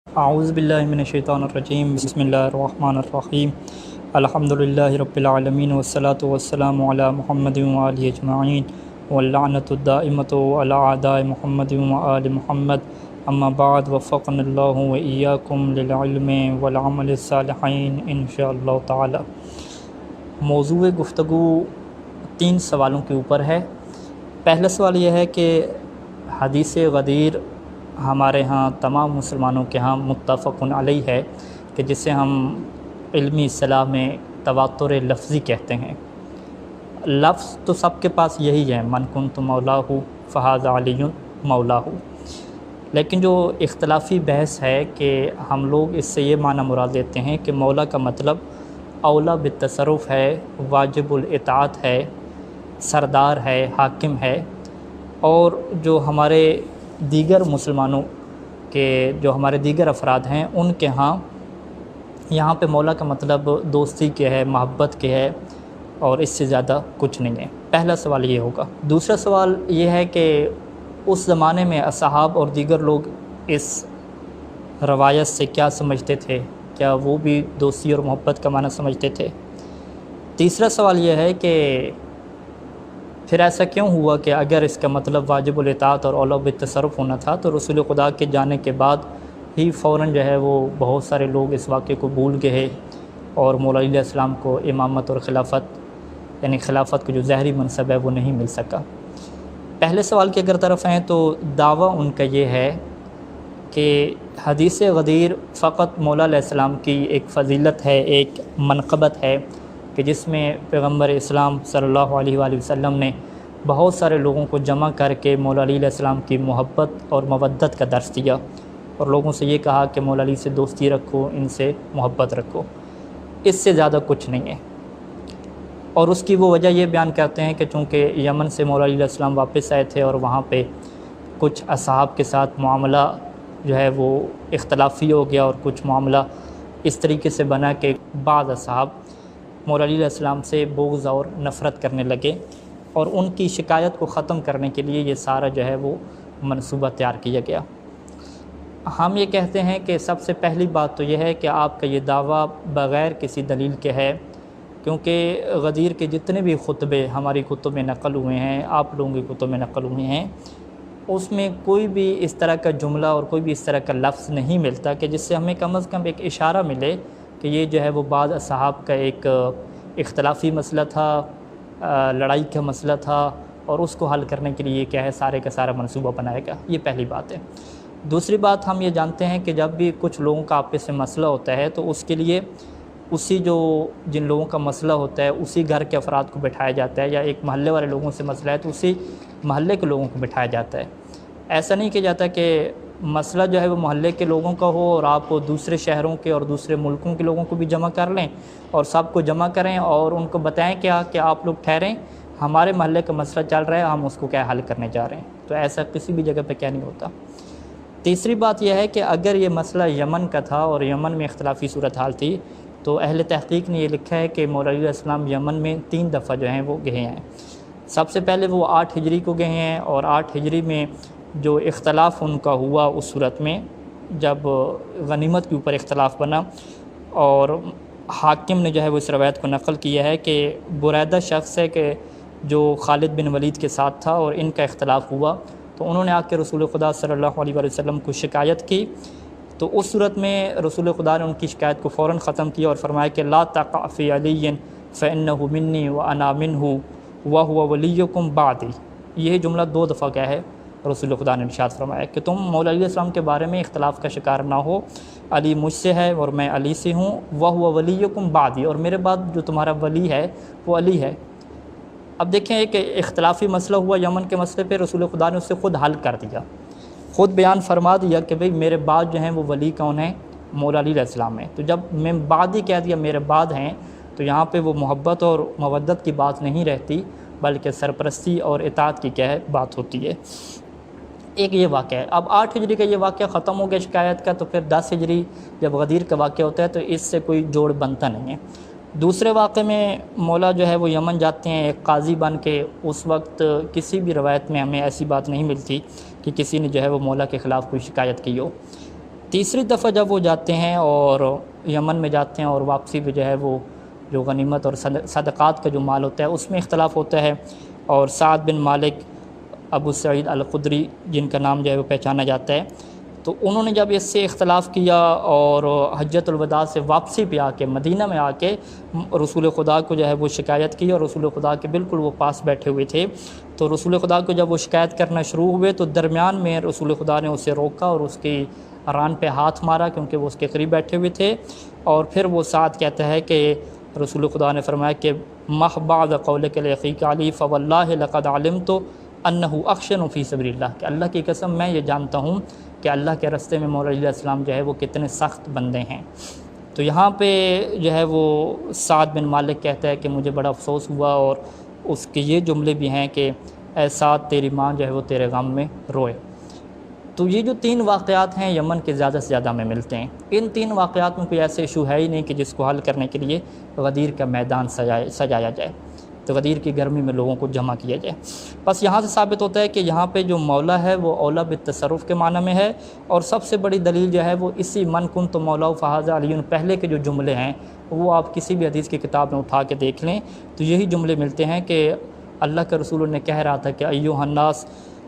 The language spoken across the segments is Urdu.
اعوذ باللہ من الشیطان الرجیم بسم اللہ الرحمن الرحیم الحمدللہ رب العالمین والصلاة والسلام علی محمد وآلہ اجمعین واللعنۃ الدائمۃ علی اعداء محمد وآل محمد اما بعد وفقنا اللہ وإیاکم للعلم والعمل الصالحین انشاءاللہ تعالی۔ موضوع گفتگو 3 سوالوں کے اوپر ہے۔ پہلا سوال یہ ہے کہ حدیث غدیر ہمارے ہاں تمام مسلمانوں کے ہاں متفق علیہ ہے کہ جسے ہم علمی اصطلاح میں تواتر لفظی کہتے ہیں۔ لفظ تو سب کے پاس یہی ہے، من کنت مولاہ فہذا علی مولاہ، لیکن جو اختلافی بحث ہے کہ ہم لوگ اس سے یہ معنی مراد لیتے ہیں کہ مولا کا مطلب اولا بالتصرف ہے، واجب الاطاعت ہے، سردار ہے، حاکم ہے، اور جو ہمارے دیگر مسلمانوں کے جو ہمارے دیگر افراد ہیں ان کے ہاں یہاں پہ مولا کا مطلب دوستی کے ہے، محبت کے ہے، اور اس سے زیادہ کچھ نہیں ہے۔ پہلا سوال یہ ہوگا۔ دوسرا سوال یہ ہے کہ اس زمانے میں اصحاب اور دیگر لوگ اس روایت سے کیا سمجھتے تھے؟ کیا وہ بھی دوستی اور محبت کا معنی سمجھتے تھے؟ تیسرا سوال یہ ہے کہ پھر ایسا کیوں ہوا کہ اگر اس کا مطلب واجب الاطاعت اور اولا بالتصرف ہونا تھا تو رسول خدا کے جانے کے بعد ہی فوراً جو ہے وہ بہت سارے لوگ اس واقعے کو بھول گئے اور مولا علیہ السلام کو امامت اور خلافت یعنی خلافت کا جو ظاہری منصب ہے وہ نہیں مل سکا؟ پہلے سوال کی اگر طرف ہیں تو دعویٰ ان کا یہ ہے کہ حدیث غدیر فقط مولا علیہ السلام کی ایک فضیلت ہے، ایک منقبت ہے کہ جس میں پیغمبر اسلام صلی اللہ علیہ وآلہ وسلم نے بہت سارے لوگوں کو جمع کر کے مولا علی علیہ السلام کی محبت اور مودت کا درس دیا اور لوگوں سے یہ کہا کہ مولا علی سے دوستی رکھو، ان سے محبت رکھو، اس سے زیادہ کچھ نہیں ہے۔ اور اس کی وہ وجہ یہ بیان کرتے ہیں کہ چونکہ یمن سے مولا علی علیہ السلام واپس آئے تھے اور وہاں پہ کچھ اصحاب کے ساتھ معاملہ جو ہے وہ اختلافی ہو گیا، اور کچھ معاملہ اس طریقے سے بنا کہ بعض اصحاب مولا علی علیہ السلام سے بغض اور نفرت کرنے لگے، اور ان کی شکایت کو ختم کرنے کے لیے یہ سارا جو ہے وہ منصوبہ تیار کیا گیا۔ ہم یہ کہتے ہیں کہ سب سے پہلی بات تو یہ ہے کہ آپ کا یہ دعویٰ بغیر کسی دلیل کے ہے، کیونکہ غدیر کے جتنے بھی خطبے ہماری کتب میں نقل ہوئے ہیں، آپ لوگوں کی کتب میں نقل ہوئے ہیں، اس میں کوئی بھی اس طرح کا جملہ اور کوئی بھی اس طرح کا لفظ نہیں ملتا کہ جس سے ہمیں کم از کم ایک اشارہ ملے کہ یہ جو ہے وہ بعض اصحاب کا ایک اختلافی مسئلہ تھا، لڑائی کا مسئلہ تھا، اور اس کو حل کرنے کے لیے کیا ہے سارے کا سارا منصوبہ بنائے گا۔ یہ پہلی بات ہے۔ دوسری بات ہم یہ جانتے ہیں کہ جب بھی کچھ لوگوں کا آپس میں مسئلہ ہوتا ہے تو اس کے لیے اسی جن لوگوں کا مسئلہ ہوتا ہے اسی گھر کے افراد کو بٹھایا جاتا ہے، یا ایک محلے والے لوگوں سے مسئلہ ہے تو اسی محلے کے لوگوں کو بٹھایا جاتا ہے۔ ایسا نہیں کیا جاتا کہ مسئلہ جو ہے وہ محلے کے لوگوں کا ہو اور آپ دوسرے شہروں کے اور دوسرے ملکوں کے لوگوں کو بھی جمع کر لیں اور سب کو جمع کریں اور ان کو بتائیں کہ آپ لوگ ٹھہریں، ہمارے محلے کا مسئلہ چل رہا ہے، ہم اس کو کیا حل کرنے جا رہے ہیں۔ تو ایسا کسی بھی جگہ پہ کیا نہیں ہوتا۔ تیسری بات یہ ہے کہ اگر یہ مسئلہ یمن کا تھا اور یمن میں اختلافی صورتحال تھی تو اہل تحقیق نے یہ لکھا ہے کہ مولا علیہ السلام یمن میں 3 دفعہ جو ہیں وہ گئے ہیں۔ سب سے پہلے وہ 8 ہجری کو گئے ہیں، اور 8 ہجری میں جو اختلاف ان کا ہوا اس صورت میں جب غنیمت کے اوپر اختلاف بنا، اور حاکم نے جو ہے وہ اس روایت کو نقل کیا ہے کہ بریدہ شخص ہے کہ جو خالد بن ولید کے ساتھ تھا، اور ان کا اختلاف ہوا تو انہوں نے آ کے رسول خدا صلی اللہ علیہ وآلہ وسلم کو شکایت کی، تو اس صورت میں رسول خدا نے ان کی شکایت کو فوراً ختم کیا اور فرمایا کہ لا تقع فی علی فإنہ منی وأنا منہ وہو ولیکم بعدی۔ یہ جملہ 2 دفعہ کیا ہے رسول خدا نے ارشاد فرمایا کہ تم مولا علیہ السلام کے بارے میں اختلاف کا شکار نہ ہو، علی مجھ سے ہے اور میں علی سے ہوں، وہو ولیکم بعدی، اور میرے بعد جو تمہارا ولی ہے وہ علی ہے۔ اب دیکھیں ایک اختلافی مسئلہ ہوا یمن کے مسئلے پہ، رسول خدا نے اسے خود حل کر دیا، خود بیان فرما دیا کہ بھئی میرے بعد جو ہیں وہ ولی کون ہیں؟ مولا علی علیہ السلام ہیں۔ تو جب میں بعد ہی کہہ دیا میرے بعد ہیں تو یہاں پہ وہ محبت اور مودت کی بات نہیں رہتی بلکہ سرپرستی اور اطاعت کی کیا ہے بات ہوتی ہے۔ ایک یہ واقعہ ہے۔ اب 8 ہجری کا یہ واقعہ ختم ہو گیا شکایت کا، تو پھر 10 ہجری جب غدیر کا واقعہ ہوتا ہے تو اس سے کوئی جوڑ بنتا نہیں ہے۔ دوسرے واقعے میں مولا جو ہے وہ یمن جاتے ہیں ایک قاضی بن کے، اس وقت کسی بھی روایت میں ہمیں ایسی بات نہیں ملتی کہ کسی نے جو ہے وہ مولا کے خلاف کوئی شکایت کی ہو۔ تیسری دفعہ جب وہ جاتے ہیں اور یمن میں جاتے ہیں اور واپسی پہ جو ہے وہ جو غنیمت اور صدقات کا جو مال ہوتا ہے اس میں اختلاف ہوتا ہے، اور سعد بن مالک ابو سعید الخدری جن کا نام جو ہے وہ پہچانا جاتا ہے، تو انہوں نے جب اس سے اختلاف کیا اور حجۃ الوداع سے واپسی پہ آ کے مدینہ میں آ کے رسول خدا کو جو ہے وہ شکایت کی، اور رسول خدا کے بالکل وہ پاس بیٹھے ہوئے تھے، تو رسول خدا کو جب وہ شکایت کرنا شروع ہوئے تو درمیان میں رسول خدا نے اسے روکا اور اس کی ران پہ ہاتھ مارا کیونکہ وہ اس کے قریب بیٹھے ہوئے تھے، اور پھر وہ سعد کہتا ہے کہ رسول خدا نے فرمایا کہ مَحْ بَعْدَ قَوْلِكَ لِأَخِيكَ عَلِي فَوَاللَّهِ لَقَدْ عَلِمْتُ أَنَّهُ أَخْشَنُ فِي سَبِيلِ اللَّهِ کہ اللہ کی قسم میں یہ جانتا ہوں کہ اللہ کے راستے میں مولا علیہ السلام جو ہے وہ کتنے سخت بندے ہیں۔ تو یہاں پہ جو ہے وہ سعد بن مالک کہتا ہے کہ مجھے بڑا افسوس ہوا، اور اس کے یہ جملے بھی ہیں کہ اے سعد تیری ماں جو ہے وہ تیرے غم میں روئے۔ تو یہ جو 3 واقعات ہیں یمن کے زیادہ سے زیادہ میں ملتے ہیں، ان 3 واقعات میں کوئی ایسے ایشو ہے ہی نہیں کہ جس کو حل کرنے کے لیے غدیر کا میدان سجایا جائے، تو غدیر کی گرمی میں لوگوں کو جمع کیا جائے۔ بس یہاں سے ثابت ہوتا ہے کہ یہاں پہ جو مولا ہے وہ اولا بالتصرف کے معنی میں ہے، اور سب سے بڑی دلیل جو ہے وہ اسی من کنت مولا فہذا علی پہلے کے جو جملے ہیں وہ آپ کسی بھی حدیث کی کتاب میں اٹھا کے دیکھ لیں تو یہی جملے ملتے ہیں کہ اللہ کے رسول نے کہہ رہا تھا کہ ایھا الناس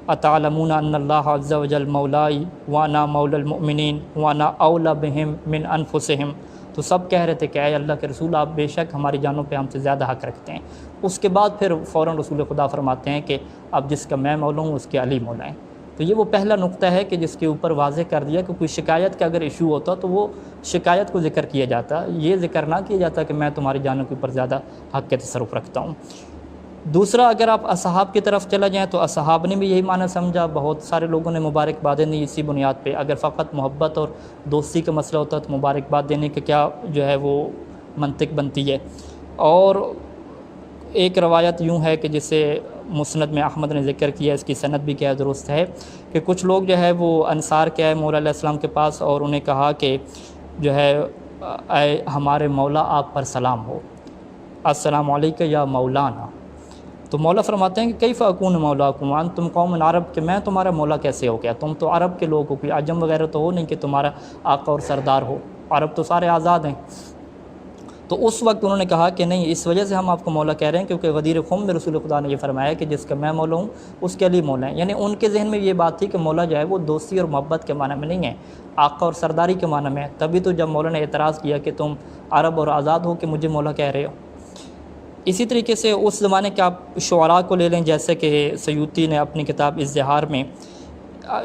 اتعلمون ان اللہ عز وجل مولائی وانا مولا المؤمنین وانا اولا بہم من انفسہم، تو سب کہہ رہے تھے کہ اے اللہ کے رسول آپ بے شک ہماری جانوں پہ ہم سے زیادہ حق رکھتے ہیں۔ اس کے بعد پھر فوراً رسول خدا فرماتے ہیں کہ اب جس کا میں مولا ہوں اس کے علی مولا ہیں۔ تو یہ وہ پہلا نقطہ ہے کہ جس کے اوپر واضح کر دیا کہ کوئی شکایت کا اگر ایشو ہوتا تو وہ شکایت کو ذکر کیا جاتا، یہ ذکر نہ کیا جاتا کہ میں تمہاری جانوں کے اوپر زیادہ حق کے تصرف رکھتا ہوں۔ دوسرا، اگر آپ اصحاب کی طرف چلا جائیں تو اصحاب نے بھی یہی معنی سمجھا، بہت سارے لوگوں نے مبارکبادیں دی اسی بنیاد پہ۔ اگر فقط محبت اور دوستی کا مسئلہ ہوتا تو مبارکباد دینے کے کیا جو ہے وہ منطق بنتی ہے۔ اور ایک روایت یوں ہے کہ جسے مسند میں احمد نے ذکر کیا، اس کی سند بھی کیا درست ہے، کہ کچھ لوگ جو ہے وہ انصار کے آئے مولا علیہ السلام کے پاس اور انہیں کہا کہ جو ہے اے ہمارے مولا آپ پر سلام ہو، السلام علیکم یا مولانا۔ تو مولا فرماتے ہیں کہ کیف اکون مولاکم وانتم قوم عرب، کہ میں تمہارا مولا کیسے ہو گیا، تم تو عرب کے لوگ ہو، کوئی عجم وغیرہ تو ہو نہیں کہ تمہارا آقا اور سردار ہو، عرب تو سارے آزاد ہیں۔ تو اس وقت انہوں نے کہا کہ نہیں، اس وجہ سے ہم آپ کو مولا کہہ رہے ہیں کیونکہ غدیر قوم میں رسول خدا نے یہ فرمایا کہ جس کا میں مولا ہوں اس کے علی مولا ہیں، یعنی ان کے ذہن میں یہ بات تھی کہ مولا جو ہے وہ دوستی اور محبت کے معنی میں نہیں ہے، آقا اور سرداری کے معنی میں ہے۔ تبھی تو جب مولا نے اعتراض کیا کہ تم عرب اور آزاد ہو کہ مجھے مولا کہہ رہے ہو۔ اسی طریقے سے اس زمانے کے آپ شعراء کو لے لیں، جیسے کہ سیوطی نے اپنی کتاب اظہار میں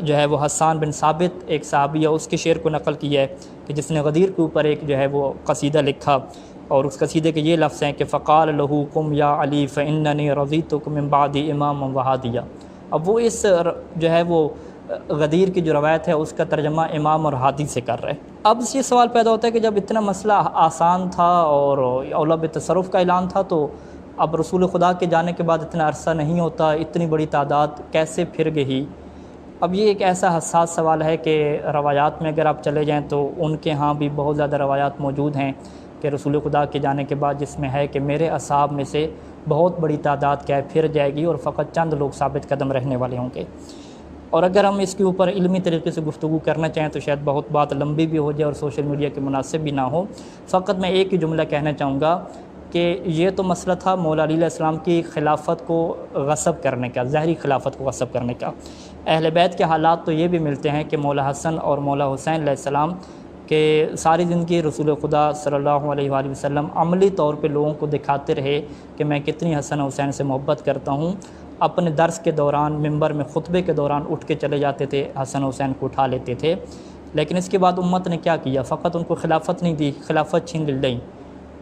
جو ہے وہ حسان بن ثابت ایک صحابی ہے اس کے شعر کو نقل کیا ہے کہ جس نے غدیر کے اوپر ایک جو ہے وہ قصیدہ لکھا، اور اس قصیدے کے یہ لفظ ہیں کہ فقال لہو قم یا علی فاننی رضیتک من بعد امام وہادیہ۔ اب وہ اس جو ہے وہ غدیر کی جو روایت ہے اس کا ترجمہ امام اور ہادی سے کر رہے۔ اب یہ سوال پیدا ہوتا ہے کہ جب اتنا مسئلہ آسان تھا اور اولا بالتصرف کا اعلان تھا تو اب رسول خدا کے جانے کے بعد اتنا عرصہ نہیں ہوتا، اتنی بڑی تعداد کیسے پھر گئی؟ اب یہ ایک ایسا حساس سوال ہے کہ روایات میں اگر آپ چلے جائیں تو ان کے ہاں بھی بہت زیادہ روایات موجود ہیں کہ رسول خدا کے جانے کے بعد جس میں ہے کہ میرے اصحاب میں سے بہت بڑی تعداد کیا ہے پھر جائے گی اور فقط چند لوگ ثابت قدم رہنے والے ہوں گے۔ اور اگر ہم اس کے اوپر علمی طریقے سے گفتگو کرنا چاہیں تو شاید بہت بات لمبی بھی ہو جائے اور سوشل میڈیا کے مناسب بھی نہ ہو، فقط میں ایک ہی جملہ کہنا چاہوں گا کہ یہ تو مسئلہ تھا مولا علی علیہ السلام کی خلافت کو غصب کرنے کا، ظاہری خلافت کو غصب کرنے کا۔ اہل بیت کے حالات تو یہ بھی ملتے ہیں کہ مولا حسن اور مولا حسین علیہ السلام کہ ساری زندگی رسول خدا صلی اللہ علیہ وآلہ وسلم عملی طور پہ لوگوں کو دکھاتے رہے کہ میں کتنی حسن حسین سے محبت کرتا ہوں۔ اپنے درس کے دوران، ممبر میں خطبے کے دوران اٹھ کے چلے جاتے تھے، حسن حسین کو اٹھا لیتے تھے، لیکن اس کے بعد امت نے کیا کیا؟ فقط ان کو خلافت نہیں دی، خلافت چھین لیں،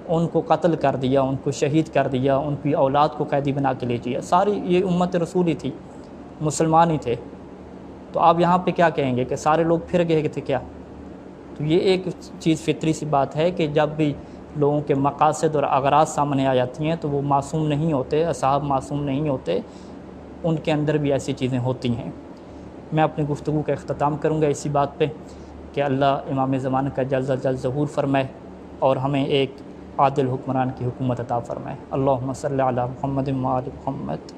ان کو قتل کر دیا، ان کو شہید کر دیا، ان کی اولاد کو قیدی بنا کے لے جیا۔ ساری یہ امت رسول ہی تھی، مسلمان ہی تھے۔ تو آپ یہاں پہ کیا کہیں گے کہ سارے لوگ پھر گئے تھے کیا؟ تو یہ ایک چیز فطری سی بات ہے کہ جب بھی لوگوں کے مقاصد اور اغراض سامنے آ جاتی ہیں تو وہ معصوم نہیں ہوتے، اصحاب معصوم نہیں ہوتے، ان کے اندر بھی ایسی چیزیں ہوتی ہیں۔ میں اپنی گفتگو کا اختتام کروں گا اسی بات پہ کہ اللہ امام زمانہ کا جلد از جلد ظہور فرمائے اور ہمیں ایک عادل حکمران کی حکومت عطا فرمائے۔ اللہم صلی علی محمد و آل محمد۔